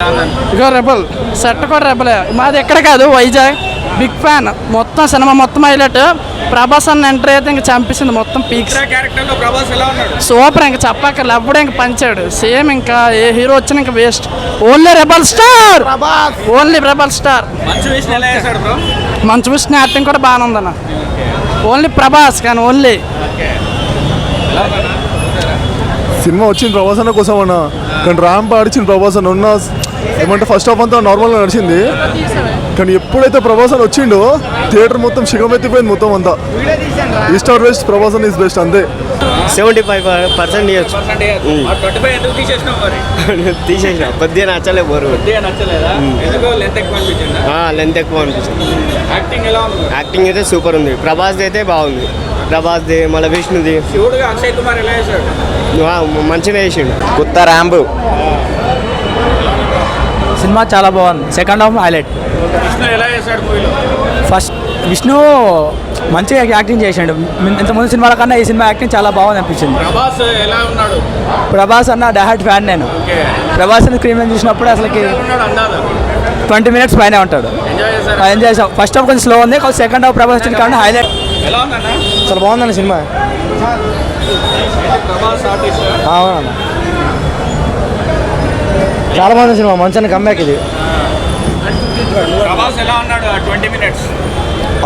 ఇగో rebel set కూడా రెబలే మాది ఎక్కడ కాదు వైజాగ్ బిగ్ ఫ్యాన్ మొత్తం సినిమా మొత్తం హైలైట్ ప్రభాస్ అన్న ఎంట్రీ అయితే ఇంకా చంపేసింది మొత్తం పీక్స్ సూపర్ ఇంకా చెప్పక్కర్లే అప్పుడే ఇంకా పంచాడు సేమ్ ఇంకా ఏ హీరో వచ్చినా ఇంకా waste only rebel star only rebel star Manchu Vishnu acting కూడా బాగానే ఉందన్న ఓన్లీ ప్రభాస్ కానీ ఓన్లీ సినిమా వచ్చింది ప్రభాస్ అన్న కోసం అన్న కానీ ర్యాంప్ ఆడిచ్చిన ప్రభాస్ అన్న ఉన్న ఏమంటే ఫస్ట్ హాఫ్ అంతా నార్మల్గా నడిచింది కానీ ఎప్పుడైతే ప్రభాస్ అని వచ్చిండో థియేటర్ మొత్తం శిఖమెత్తిపోయింది మొత్తం అంతా ఈస్ట్ ఆర్ వెస్ట్ ప్రభాస్ అన్న ఈజ్ బెస్ట్ అంతే 75% తీసేసిన కొద్దిగా నచ్చలే బోరు లెంత్ ఎక్కువ అనిపించింది యాక్టింగ్ అయితే సూపర్ ఉంది ప్రభాస్ది అయితే బాగుంది ప్రభాస్ది మళ్ళీ విష్ణుది మంచిగా వేసిండు కొత్త ర్యాంబు సినిమా చాలా బాగుంది second half highlight first Vishnu మంచిగా యాక్టింగ్ చేసాడు ఇంతకుముందు సినిమాల కన్నా ఈ సినిమా యాక్టింగ్ చాలా బాగుంది అనిపించింది ప్రభాస్ అన్న డైహార్డ్ ఫ్యాన్ నేను ప్రభాస్ అని స్క్రీన్ మీద చూసినప్పుడు అసలుకి 20 minutes పైన ఉంటాడు ఎంజాయ్ చేసాం ఫస్ట్ హాఫ్ కొంచెం స్లో ఉంది సెకండ్ హాఫ్ ప్రభాస్ వచ్చింది కాబట్టి హైలైట్ చాలా బాగుందండి సినిమా అవునన్నా చాలా బాగుంది సినిమా మంచి కమ్బ్యాక్ ఇది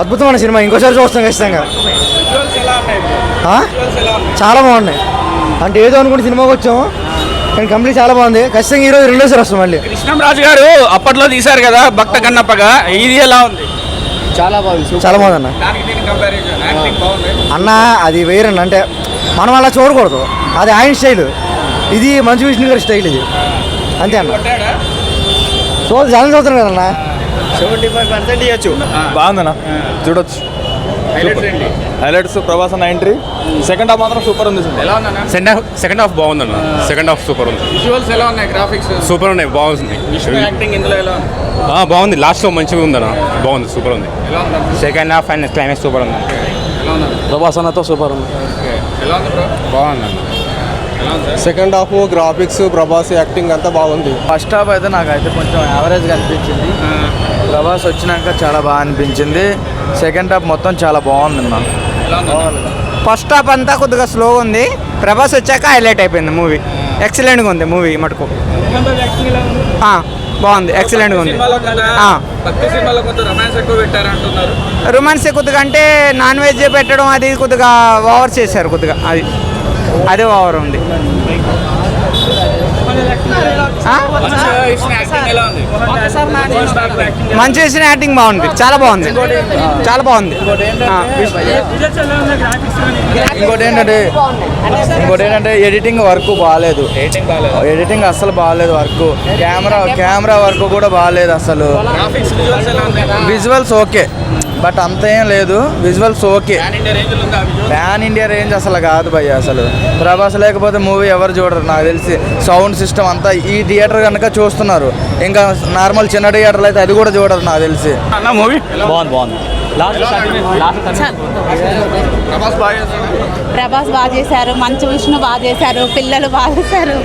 అద్భుతమైన సినిమా ఇంకోసారి చూస్తాం ఖచ్చితంగా చాలా బాగున్నాయి అంటే ఏదో అనుకుంటే సినిమాకి వచ్చాము కానీ కంప్లీట్ చాలా బాగుంది ఖచ్చితంగా ఈరోజు రెండోసారి వస్తాం మళ్ళీ కృష్ణంరాజు గారు అప్పట్లో తీశారు కదా భక్త కన్నప్పగా ఇది ఎలా ఉంది చాలా బాగుంది చాలా బాగుంది అన్న అన్న అది వేరన్న అంటే మనం అలా చూడకూడదు అది ఆయన స్టైల్ ఇది మంచు విష్ణు గారి స్టైల్ ఇది అంతే అన్న చాలా చూస్తున్నాం కదన్నా 75% ఇవ్వచ్చు బాగుందన్న చూడొచ్చు హైలైట్స్ ప్రభాస్ అన్న ఎంట్రీ సెకండ్ హాఫ్ మాత్రం సూపర్ ఉంది సెకండ్ హాఫ్ బాగుందన్న సెకండ్ హాఫ్ సూపర్ ఉంది సూపర్ ఉన్నాయి బాగుంది బాగుంది లాస్ట్లో మంచిగా ఉందన్న బాగుంది సూపర్ ఉంది second half and climax super ఉంది ప్రభాస్ అన్నతో సూపర్ ఉంది బాగుందన్న second half graphics Prabhas acting అంతా బాగుంది ఫస్ట్ హాఫ్ అయితే నాకైతే కొంచెం యావరేజ్గా అనిపించింది ప్రభాస్ వచ్చినాక చాలా బాగా అనిపించింది సెకండ్ హాఫ్ మొత్తం చాలా బాగుంది అన్న ఫస్ట్ హాఫ్ అంతా కొద్దిగా స్లోగా ఉంది ప్రభాస్ వచ్చాక హైలైట్ అయిపోయింది మూవీ ఎక్సలెంట్గా ఉంది మూవీ మటుకు బాగుంది ఎక్సలెంట్గా ఉంది రొమాన్స్ కొద్దిగా అంటే నాన్ వెజ్ పెట్టడం అది కొద్దిగా ఓవర్ చేశారు కొద్దిగా అదే ఓవర్ ఉంది మంచి చేసిన యాక్టింగ్ బాగుంది చాలా బాగుంది చాలా బాగుంది ఇంకోటి ఏంటంటే ఎడిటింగ్ వర్క్ బాగాలేదు ఎడిటింగ్ అస్సలు బాగాలేదు వర్క్ కెమెరా వర్క్ కూడా బాగాలేదు అసలు విజువల్స్ ఓకే బట్ అంత ఏం లేదు visuals okay pan India range అసలు కాదు భయ్య అసలు ప్రభాస్ లేకపోతే మూవీ ఎవరు చూడరు నాకు తెలిసి సౌండ్ సిస్టమ్ అంతా ఈ థియేటర్ కనుక చూస్తున్నారు ఇంకా నార్మల్ చిన్న థియేటర్లు అయితే అది కూడా చూడరు నాకు తెలిసి మూవీ బాగుంది ప్రభాస్ బాగా చేశారు మంచు విష్ణు బాగా చేశారు పిల్లలు బాగా చేశారు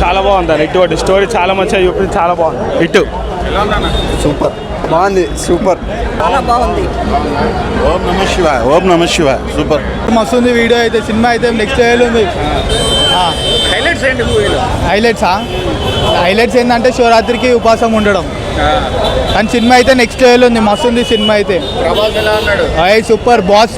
చాలా బాగుంది ఇటు స్టోరీ చాలా మంచిగా చూపించి చాలా బాగుంది ఇటు సూపర్ బాగుంది సూపర్ చాలా బాగుంది ఓం నమ శివ సూపర్ మస్తు ఉంది వీడియో అయితే సినిమా అయితే నెక్స్ట్ లెవెల్ ఉంది హైలైట్స్ ఏంటంటే శివరాత్రికి ఉపవాసం ఉండడం కానీ సినిమా అయితే నెక్స్ట్ లెవెల్ ఉంది మస్తు ఉంది సినిమా అయితే సూపర్ బాస్